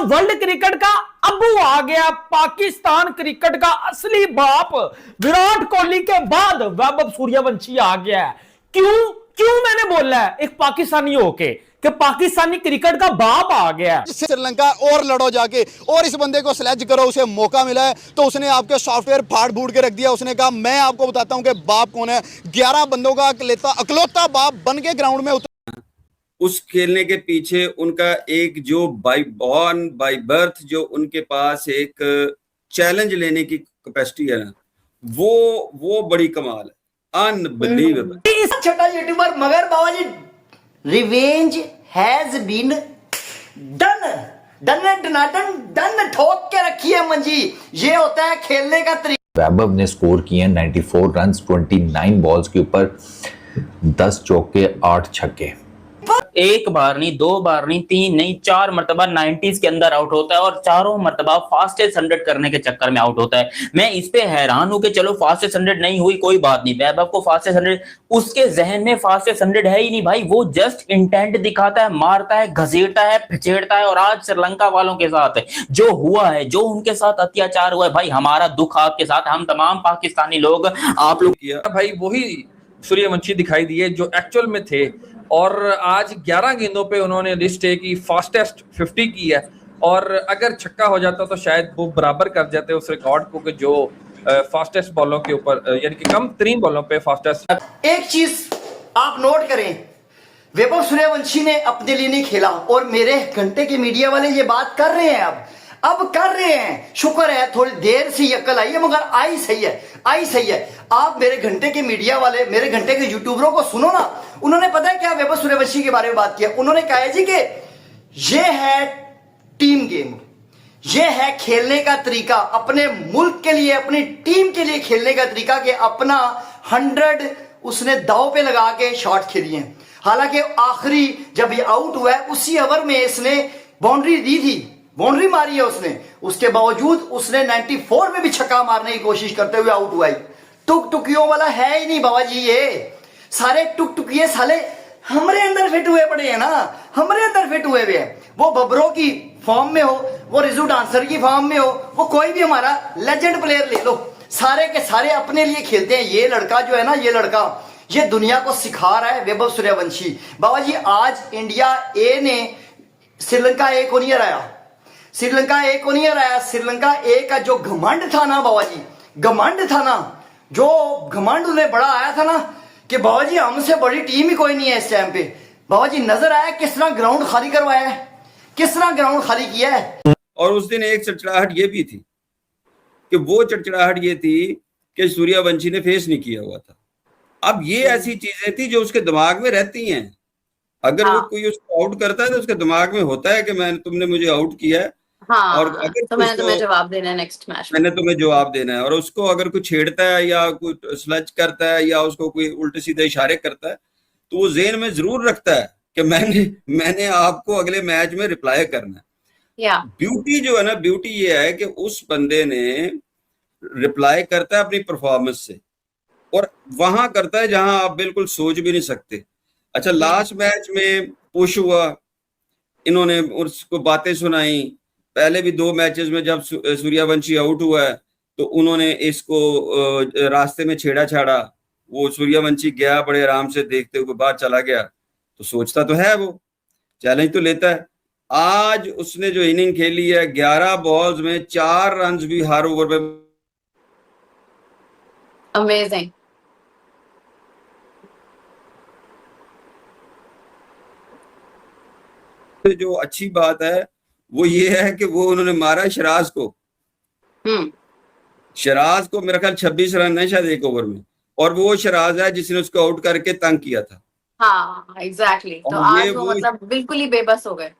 World cricket का अबू आ गया, Pakistan cricket का असली बाप विराट कोहली के बाद वैभव सूर्यवंशी आ गया है। क्यों क्यों मैंने बोला है एक पाकिस्तानी होके कि पाकिस्तानी क्रिकेट का बाप आ गया है। श्रीलंका और लड़ो जाके, और इस बंदे को स्लेज करो, उसे मौका मिला है तो उसने आपके सॉफ्टवेयर फाड़ फूड़ के रख दिया। उसने कहा मैं आपको बताता हूं कि बाप कौन है। 11 बंदों का अकलौता बाप बन के ग्राउंड में उस खेलने के पीछे उनका एक जो बाय बॉर्न बाय बर्थ जो उनके पास एक चैलेंज लेने की कैपेसिटी है ना, वो बड़ी कमाल है, अनबिलीवेबल। इस छोटा यूट्यूबर मगर बाबा जी रिवेंज हैज बीन डन ठोक के रखी है मंजी। ये होता है खेलने का तरीका। वैभव ने स्कोर किए 94 रन्स 29 बॉल्स के ऊपर, 10 चौके 8 छक्के। एक बार नहीं, 2 बार नहीं, 3 नहीं, 4 मरतबा 90s के अंदर आउट होता है और चारों मरतबा फास्टेस्ट 100 करने के चक्कर में आउट होता है। मैं इस पे हैरान हूं कि चलो फास्टेस्ट 100 नहीं हुई कोई बात नहीं, वैभव को फास्टेस्ट 100, उसके जहन में फास्टेस्ट 100 है ही नहीं भाई। वो जस्ट इंटेंट दिखाता है, मारता है, घसीटता है, फिचेड़ता है। और आज श्रीलंका वालों के साथ जो हुआ है, जो उनके साथ अत्याचार हुआ है, भाई हमारा दुख आपके साथ, हम तमाम पाकिस्तानी लोग आप लोग किया भाई वही सूर्यवंशी दिखाई दिए जो एक्चुअल में थे। और आज 11 गेंदों पे उन्होंने लिस्ट ए की फास्टेस्ट 50 की है, और अगर छक्का हो जाता तो शायद वो बराबर कर जाते उस रिकॉर्ड को कि जो फास्टेस्ट बॉलों के ऊपर, यानी कि कम तरीन बॉलों पे फास्टेस्ट। एक चीज आप नोट करें, वैभव सूर्यवंशी ने अपने लिए नहीं खेला और मेरे घंटे के मीडिया वाले ये बात कर रहे हैं, अब कर रहे हैं। शुक्र है थोड़ी देर से अकल आई है, मगर आई सही है। आप मेरे घंटे के मीडिया वाले, मेरे घंटे के यूट्यूबरों को सुनो ना, उन्होंने पता है क्या वैभव सूर्यवंशी के बारे में बात किया। उन्होंने कहा है जी कि ये है टीम गेम, ये है खेलने का तरीका, अपने मुल्क के लिए, अपनी टीम के लिए खेलने का तरीका, कि अपना 100 उसने दाव पे लगा के शॉट खेली हैं। हालांकि आखिरी जब ये आउट हुआ है उसी ओवर में इसने बाउंड्री दी थी, बाउंड्री मारी है उसने, उसके बावजूद उसने 94 में भी छक्का मारने की कोशिश करते हुए आउट हुआ है। टुकटुकियों वाला है ही नहीं बाबा जी, ये सारे टुकटुकिये साले हमरे अंदर फिट हुए पड़े हैं ना, हमरे अंदर फिट हुए हुए हैं। वो बबरों की फॉर्म में हो, वो रिजू डांसर की फॉर्म में हो, वो कोई भी हमारा लेजेंड प्लेयर ले लो, सारे के सारे अपने लिए खेलते हैं। ये लड़का जो है ना, ये लड़का ये दुनिया को सिखा रहा है, वैभव सूर्यवंशी। बाबा जी आज इंडिया ए ने श्रीलंका ए को नहीं हराया, श्रीलंका ए को नहीं हराया। श्रीलंका ए का जो घमंड था ना बाबा जी, घमंड था ना, जो घमंड उन्हें बड़ा आया था ना कि बाबा जी हमसे बड़ी टीम ही कोई नहीं है इस टाइम पे। बाबा जी नजर आया किस तरह ग्राउंड खाली करवाया है, किस तरह ग्राउंड खाली किया है। और उस दिन एक चड़चड़ाहट ये भी थी कि वो चड़चड़ाहट ये थी कि सूर्यवंशी ने फेस नहीं किया हुआ था। अब ये ऐसी चीजें थी जो उसके दिमाग में रहती हैं। अगर वो कोई उसको आउट करता है तो उसके दिमाग में होता है कि तुमने मुझे आउट किया है, और अगर तो मैंने तुम्हें जवाब देना है नेक्स्ट मैच में, मैंने तुम्हें जवाब देना है। और उसको अगर कोई छेड़ता है या कोई स्लच करता है या उसको कोई उल्टे सीधे इशारे करता है तो वो ज़हन में जरूर रखता है कि मैंने आपको अगले मैच में रिप्लाई करना है। ब्यूटी जो है ना, ब्यूटी ये है कि उस बंदे ने रिप्लाई करता है अपनी परफॉर्मेंस से, और वहां करता है जहां आप बिल्कुल सोच भी नहीं सकते। अच्छा, लास्ट मैच में पुश हुआ, इन्होंने उसको बातें सुनाई। पहले भी 2 मैचेस में जब सूर्यवंशी आउट हुआ है तो उन्होंने इसको रास्ते में छेड़ा छाड़ा। वो सूर्यवंशी गया बड़े आराम से, देखते हुए बाहर चला गया, तो सोचता तो है, वो चैलेंज तो लेता है। आज उसने जो इनिंग खेली है 11 बॉल्स में 4 रन भी हर ओवर में, अमेजिंग। जो अच्छी बात है वो ये है कि वो उन्होंने मारा शराज को। शराज को मेरा ख्याल 26 रन है शायद एक ओवर में, और वो शराज है जिसने उसको आउट करके तंग किया था। हाँ एग्जैक्टली। तो आज वो मतलब बिल्कुल ही बेबस हो गए।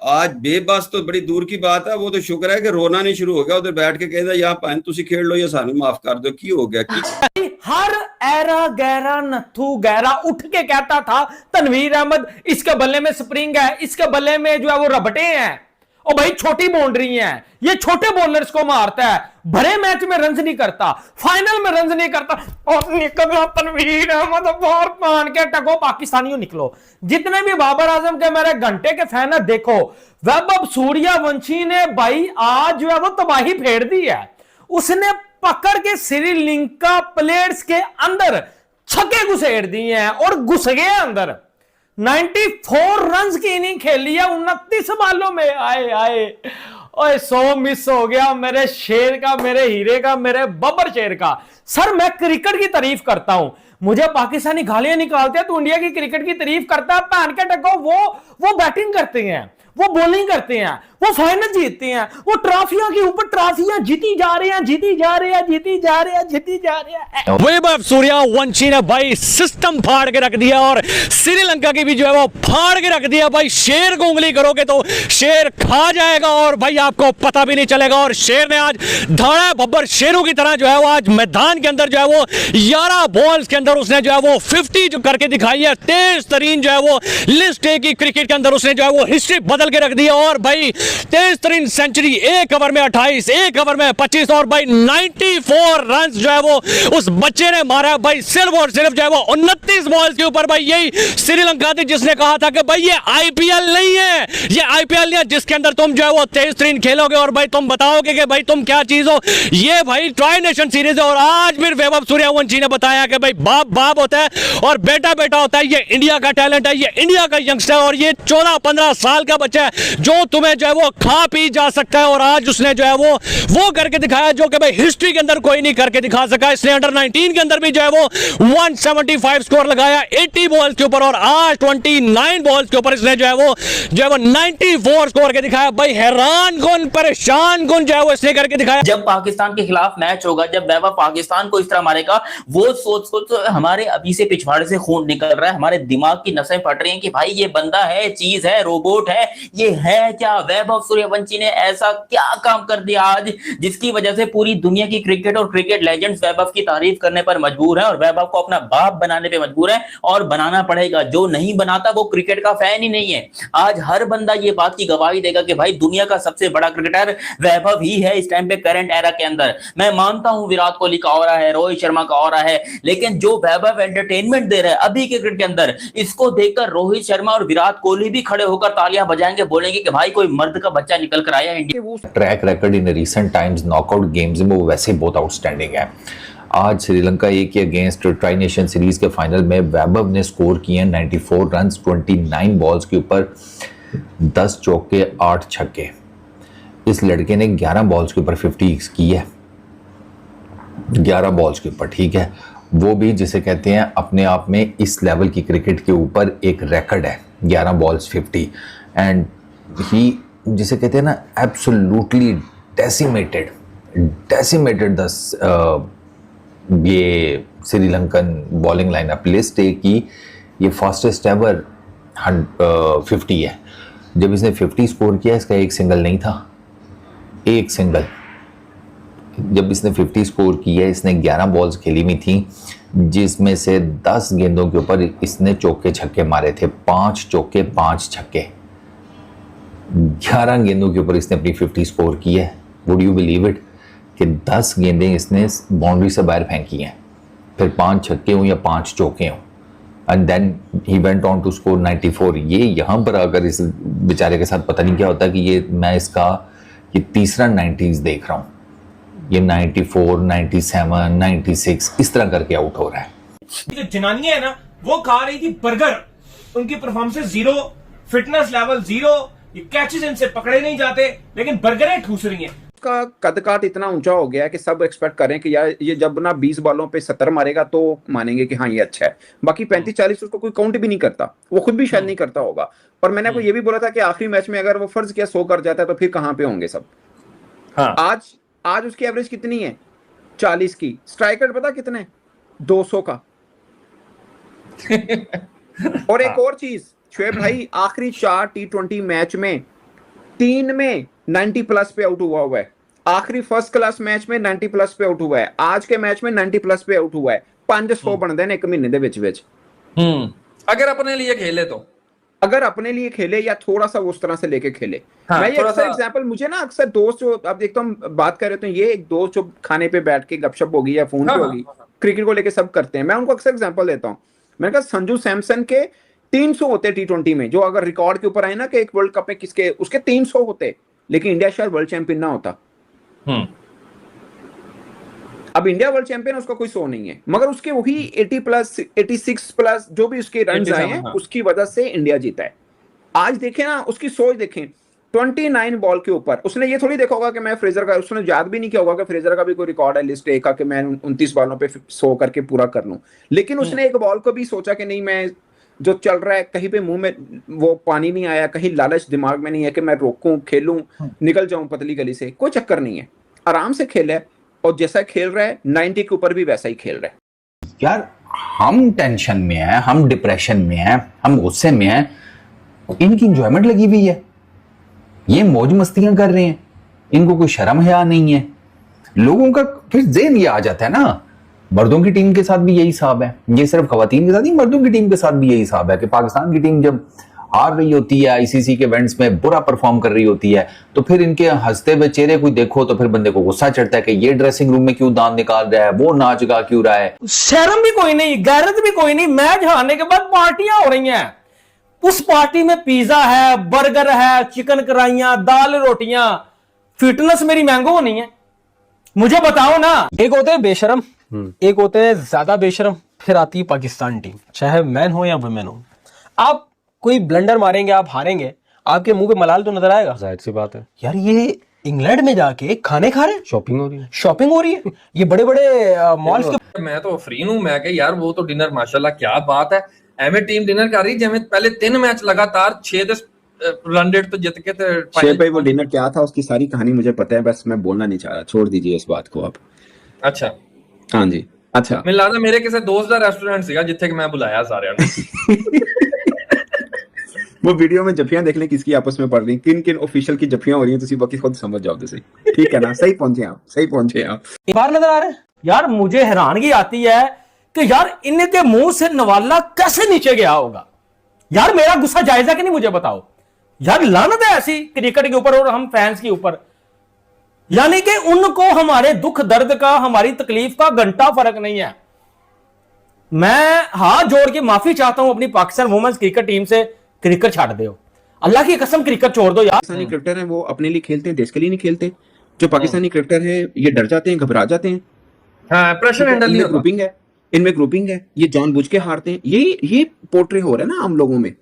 आज बेबस तो बड़ी दूर की बात है, वो तो शुक्र है कि रोना नहीं शुरू हो गया, उधर बैठ के कहता यहाँ पान तुसी खेल लो या सानू माफ कर दो, की हो गया। हर ऐरा गहरा नथु गहरा उठ के कहता था तनवीर अहमद इसके बल्ले में स्प्रिंग है, इसके बल्ले में जो है वो रबटे हैं, ओ भाई छोटी बाउंड्री है, ये छोटे बॉलर्स को मारता है, बड़े मैच में रन नहीं करता, फाइनल में रन नहीं करता। और निकलो तनवीर अहमद बाहर मान के टको, पाकिस्तानियों निकलो। जितने भी बाबर आजम के मेरे घंटे के फैन है, देखो वैभव सूर्यवंशी ने भाई आज जो है वो तबाही फेर दी है। उसने पकड़ के श्रीलंका प्लेयर्स के अंदर छक्के घुसेड़ दिए हैं और घुस गए अंदर। 94 रन की इनिंग खेली है 29 बालों में। आए आए ओए 100 मिस हो गया मेरे शेर का, मेरे हीरे का, मेरे बब्बर शेर का। सर मैं क्रिकेट की तारीफ करता हूं, मुझे पाकिस्तानी गालियां निकालते हैं तो इंडिया की क्रिकेट की तारीफ करता है। पहन के टको वो बैटिंग करते हैं, वो बॉलिंग करते हैं, वो फाइनल जीतते हैं, वो ट्रॉफियों के ऊपर ट्रॉफियां जीती जा रहे हैं, जीती जा रहे हैं, जीती जा रहे हैं, जीती जा रहे हैं। वैभव सूर्यवंशी ने भाई सिस्टम फाड़ के रख दिया और श्रीलंका की भी जो है वो फाड़ के रख दिया। भाई शेर को उंगली करोगे तो शेर खा जाएगा और भाई आपको पता भी नहीं चलेगा। और शेर ने आज धाड़ा बब्बर शेरों की तरह जो है वो आज मैदान के अंदर जो है वो 11 बॉल्स के अंदर उसने जो है वो 50 जो करके दिखाई है। तेज तरीन जो है वो लिस्ट ए की क्रिकेट के अंदर उसने जो है वो हिस्ट्री बदल के रख दिया। और भाई तेज तरीन सेंचुरी, एक ओवर में 28, एक ओवर में 25 और भाई 94 रन जो है वो उस बच्चे ने मारा। भाई सिर्फ और सिर्फ जो है वो 29 बॉल्स के ऊपर। भाई यही श्रीलंका थी जिसने कहा था कि भाई ये आईपीएल नहीं है, ये आईपीएल नहीं है जिसके अंदर तुम जो है वो तेज तरीन खेलोगे और भाई तुम बताओगे कि भाई तुम क्या चीज हो। ये भाई ट्राई नेशन सीरीज है और आज फिर वैभव सूर्यवंशी ने बताया कि भाई बाप बाप होता है और बेटा बेटा होता है। ये इंडिया का टैलेंट है, ये इंडिया का यंगस्टर और ये 14-15 साल का बच्चा है जो तुम्हें जो है वो खा पी जा सकता है। और आज उसने जो है वो करके दिखाया जो कि भाई हिस्ट्री के अंदर कोई नहीं करके दिखा सका। इसने अंडर 19 के अंदर भी जो है वो 175 स्कोर लगाया 80 बॉल्स के ऊपर और आज 29 बॉल्स के ऊपर इसने जो है वो 94 स्कोर के दिखाया। भाई हैरान गुन परेशान गुन जो है वो इसने करके दिखाया। जब पाकिस्तान के खिलाफ मैच होगा, जब वैभव पाकिस्तान को इस तरह मारेगा, वो सोच तो हमारे अभी से पिछवाड़े से खून निकल रहा है, हमारे दिमाग की नसें फट रही हैं कि भाई ये बंदा है, चीज है, रोबोट है, ये है क्या। वैभव सूर्यवंशी ने ऐसा क्या काम कर दिया आज जिसकी वजह से पूरी दुनिया की क्रिकेट और क्रिकेट लेजेंड्स वैभव की तारीफ करने पर मजबूर है और वैभव को अपना बाप बनाने पे मजबूर है और बनाना पड़ेगा। जो नहीं बनाता वो क्रिकेट का फैन ही नहीं है। आज हर बंदा ये बात की गवाही देगा कि भाई दुनिया का सबसे बड़ा क्रिकेटर वैभव ही है इस टाइम पे करंट एरा के अंदर। मैं मानता हूं विराट कोहली का ऑरा है, रोहित शर्मा का ऑरा है, लेकिन जो वैभव एंटरटेनमेंट दे रहा है अभी के क्रिकेट के अंदर, इसको देखकर रोहित शर्मा और विराट कोहली भी खड़े होकर तालियां बजाएंगे, बोलेंगे कि भाई कोई मर्द का बच्चा निकल कर आया India. Track record in recent times knockout games में वो वैसे बहुत आउटस्टैंडिंग है। आज श्रीलंका ए के अगेंस्ट ट्राई नेशन सीरीज के फाइनल में वैभव ने स्कोर किए 94 रन 29 बॉल्स के ऊपर, 10 चौके 8 छक्के। इस लड़के ने 11 बॉल्स के ऊपर 50 की है, 11 बॉल्स के ऊपर, ठीक है। वो भी जिसे कहते हैं अपने आप में इस लेवल की क्रिकेट के ऊपर एक रिकॉर्ड है, 11 बॉल्स 50 एंड ही जिसे कहते हैं ना एब्सोल्युटली डेसिमेटेड ये Sri Lankan bowling lineup. List A की ये फास्टेस्ट एवर 50 है। जब इसने 50 स्कोर किया इसका एक सिंगल नहीं था, एक सिंगल। जब इसने 50 स्कोर किया इसने 11 बॉल्स खेली हुई थी जिसमें से 10 गेंदों के ऊपर इसने चौके छक्के मारे थे, 5 चौके 5 छक्के। 11 गेंदों के ऊपर इसने अपनी 50 स्कोर की है। वुड यू बिलीव इट कि 10 गेंदें इसने बाउंड्री से बाहर फेंकी हैं, फिर 5 छक्के हों या 5 चौके हों, and then he went on to score 94। ये यहाँ पर अगर इस बेचारे के साथ पता नहीं क्या होता कि ये मैं इसका ये तीसरा 90s देख रहा हूँ, ये 94, 97, 96 इस तरह करके आउट हो रहा है। जो जनानियां है ना वो खा रही थी बर्गर, उनकी परफॉर्मेंस 0, फिटनेस लेवल 0, ये कैचेस इनसे पकड़े नहीं जाते लेकिन बर्गरें ठूस रही हैं। का कद काट इतना ऊंचा हो गया है कि सब एक्सपेक्ट करें कि यार ये जब ना 20 बॉलों पे 70 मारेगा तो मानेंगे कि हाँ ये अच्छा है। बाकी 35-40 उसको कोई काउंट भी नहीं करता, वो खुद भी शायद नहीं करता होगा। और मैंने आपको ये भी बोला था कि आखिरी मैच में अगर वो फर्ज किया 100 कर जाता है तो फिर कहां पे होंगे सब। हाँ। आज उसकी एवरेज कितनी है? 40 की। स्ट्राइक रेट पता कितने? 200 का। और एक और चीज शोएब भाई, आखिरी 4 T20 मैच में 3 में 90 प्लस पे आउट हुआ है। आखिरी फर्स्ट क्लास मैच में 90 प्लस पे आउट हुआ है, आज के मैच में 90 प्लस पे आउट हुआ है। 500 बनते हैं एक महीने दे विच। अगर अपने लिए खेले तो अगर अपने लिए खेले या थोड़ा सा उस तरह से लेके खेले। हाँ, मैं ये थोड़ा अक्सर सा- एग्जांपल, मुझे ना अक्सर दोस्त जो आप देखता हूँ बात कर रहे थे, ये एक दोस्त जो खाने पे बैठ के गपशप होगी या फोन हाँ, पे हाँ, होगी, क्रिकेट को लेके सब करते हैं, मैं उनको अक्सर एग्जांपल देता हूँ। मैंने कहा संजू सैमसन के 300 होते T20 में, जो अगर रिकॉर्ड के ऊपर आए ना कि एक वर्ल्ड कप में किसके, उसके 300 होते, लेकिन इंडिया शायद वर्ल्ड चैंपियन ना होता। अब इंडिया वर्ल्ड चैंपियन, उसका कोई सो नहीं है, मगर उसके वही 80 प्लस 86 प्लस जो भी उसके रन आए हैं, हाँ। उसकी वजह से इंडिया जीता है। आज देखें ना, उसकी सोच देखें, 29 बॉल के ऊपर उसने ये थोड़ी देखा होगा कि मैं फ्रेजर का, उसने याद भी नहीं किया होगा कि फ्रेजर का भी कोई रिकॉर्ड है लिस्ट ए का कि मैं 29 बॉलों पे 100 करके पूरा कर लूं, लेकिन उसने एक बॉल को भी सोचा कि नहीं, मैं जो चल रहा है कहीं पे मुंह में वो पानी नहीं आया, कहीं लालच दिमाग में नहीं है कि मैं रोकूं, खेलूं, निकल जाऊं पतली गली से, कोई चक्कर नहीं है, आराम से खेले, और जैसा खेल रहा है 90 के ऊपर भी वैसा ही खेल रहा है। यार हम टेंशन में हैं, हम डिप्रेशन में हैं, हम गुस्से में हैं, इनकी इंजॉयमेंट लगी हुई है, ये मौज मस्तियां कर रहे हैं, इनको कोई शर्म हया नहीं है। लोगों का फिर ज़हन ये आ जाता है ना, मर्दों की टीम के साथ भी यही हिसाब है, ये सिर्फ खवातीन के साथ नहीं, मर्दों की टीम के साथ भी यही हिसाब है कि पाकिस्तान की टीम जब हार रही होती है, आईसीसी के इवेंट्स में बुरा परफॉर्म कर रही होती है, तो फिर इनके हंसते हुए चेहरे कोई देखो तो फिर बंदे को गुस्सा चढ़ता है कि ये ड्रेसिंग रूम में क्यों दांत निकाल रहा है, वो नाच गा क्यों रहा है। शर्म भी कोई नहीं, गैरत भी कोई नहीं। मैच हारने के बाद पार्टियां हो रही हैं, उस पार्टी में पिज्जा है, बर्गर है, चिकन कराइयां, दाल रोटियां। फिटनेस मेरी मैंगो नहीं है, मुझे बताओ ना। एक होते हैं बेशरम, एक होते हैं ज्यादा बेशरम, फिर आती है पाकिस्तान टीम, चाहे मैन हो या वुमेन हो। आप कोई ब्लंडर मारेंगे, आप हारेंगे, आपके मुंह पे मलाल तो नजर आएगा, जाहिर सी बात है। यार ये इंग्लैंड में जाके खाने खा रहे हैं, शॉपिंग हो रही है, शॉपिंग हो रही है, ये बड़े बड़े मॉल्स के। मैं तो फ्री हूं, मैं कह यार वो तो डिनर माशाल्लाह क्या बात है, एमए टीम डिनर कर रही जिਵੇਂ पहले 3 मैच लगातार 6 रन रेट तो जित के थे। शेर भाई वो डिनर क्या था, उसकी सारी कहानी मुझे पता है, बस मैं बोलना नहीं चाह रहा, छोड़ दीजिए इस बात को आप। अच्छा हाँ जी, अच्छा। ਮੈਨੂੰ ਲੱਗਦਾ ਮੇਰੇ ਕਿਸੇ ਦੋਸਤ ਦਾ ਰੈਸਟੋਰੈਂਟ ਸੀਗਾ ਜਿੱਥੇ ਕਿ ਮੈਂ ਬੁਲਾਇਆ ਸਾਰਿਆਂ ਨੂੰ। वो वीडियो में जफियां देख लें किसकी आपस में पड़ रही, किन किन ऑफिशियल की जफियां हो रही हैं, तुसी बाकी खुद समझ जाओ तुसी, ठीक है ना? सही पहुंचे आप, सही पहुंचे आप। बाहर नजर आ रहे हैं। यार मुझे हैरानगी आती है कि यार इनके मुंह से नवाला कैसे नीचे गया होगा। यार मेरा गुस्सा जायजा कि नहीं, मुझे बताओ यार। लानत है ऐसी क्रिकेट के ऊपर और हम फैंस के ऊपर, यानी कि उनको हमारे दुख दर्द का, हमारी तकलीफ का घंटा फर्क नहीं है। मैं हाथ जोड़ के माफी चाहता हूं अपनी पाकिस्तान वुमेन्स क्रिकेट टीम से, क्रिकेट छाड़ दो, अल्लाह की कसम क्रिकेट छोड़ दो यार। पाकिस्तानी क्रिकेटर हैं वो अपने लिए खेलते हैं, देश के लिए नहीं खेलते। जो पाकिस्तानी क्रिकेटर है ये डर जाते हैं, घबरा जाते हैं। हाँ, प्रेशर हैंडल नहीं होता। ग्रुपिंग है, इनमें ग्रुपिंग है, ये जानबूझ के हारते हैं, ये पोर्ट्रे हो रहा है ना आम लोगों में।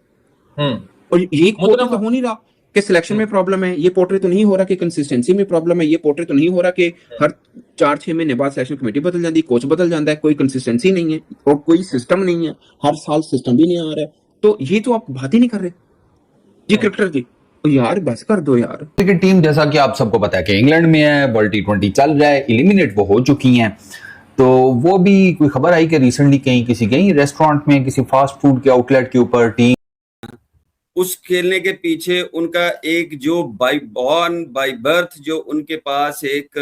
और ये पोर्ट्रे तो हो नहीं रहा कि सिलेक्शन में प्रॉब्लम है, ये पोर्ट्रे तो नहीं हो रहा कि कंसिस्टेंसी में प्रॉब्लम है, ये पोर्ट्रे तो नहीं हो रहा कि हर 4-6 महीने बाद सिलेक्शन कमेटी बदल जाती है, कोच बदल जाता है, कोई कंसिस्टेंसी नहीं है और कोई सिस्टम नहीं है, हर साल सिस्टम भी नहीं आ रहा है। तो ये तो आप बात ही नहीं कर रहे जी क्रिकेटर की, यार बस कर दो यार। क्रिकेट टीम जैसा कि आप सबको पता है कि इंग्लैंड में है, वर्ल्ड T20 चल रहा है, एलिमिनेट वो हो चुकी हैं, तो वो भी कोई खबर आई कि रिसेंटली कहीं रेस्टोरेंट में किसी फास्ट फूड के आउटलेट के ऊपर टीम उस खेलने के पीछे उनका एक जो बाय बॉर्न बाय बर्थ जो उनके पास एक,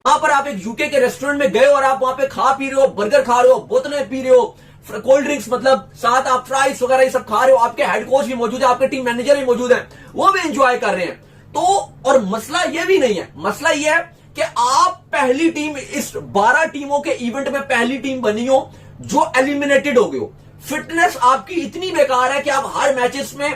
वहां पर आप एक यूके के रेस्टोरेंट में गए और आप वहां पे खा पी रहे हो, बर्गर खा रहे हो, बोतलें पी रहे हो, कोल्ड ड्रिंक्स, मतलब साथ आप फ्राइज वगैरह ये सब खा रहे हो, आपके हेड कोच भी मौजूद है, आपके टीम मैनेजर भी मौजूद है, वो भी एंजॉय कर रहे हैं। तो और मसला ये भी नहीं है, मसला ये है कि आप पहली टीम, इस 12 टीमों के इवेंट में पहली टीम बनी हो जो एलिमिनेटेड हो गई हो। फिटनेस आपकी इतनी बेकार है कि आप हर मैचेस में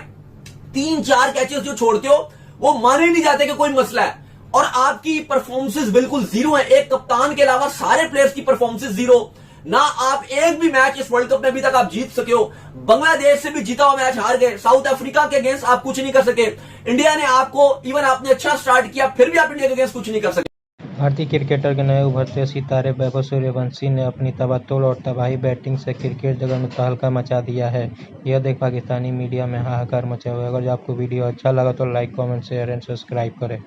3-4 कैचेस जो छोड़ते हो वो माने नहीं जाते कि कोई मसला है, और आपकी परफॉर्मेंसेस बिल्कुल जीरो है। एक कप्तान के अलावा सारे प्लेयर्स की परफॉर्मेंसेस जीरो, ना आप एक भी मैच इस वर्ल्ड कप में अभी तक आप जीत सके हो। बांग्लादेश से भी जीता हुआ मैच हार गए, साउथ अफ्रीका के अगेंस्ट आप कुछ नहीं कर सके, इंडिया ने आपको, इवन आपने अच्छा स्टार्ट किया फिर भी आप इंडिया के अगेंस्ट कुछ नहीं कर सके। भारतीय क्रिकेटर के नए उभरते सितारे वैभव सूर्यवंशी ने अपनी तबातोड़ और तबाही बैटिंग से क्रिकेट जगत में तहलका मचा दिया है। यह देख पाकिस्तानी मीडिया में हाहाकार मचा हुआ है। अगर आपको वीडियो अच्छा लगा तो like, comment, share and subscribe करें।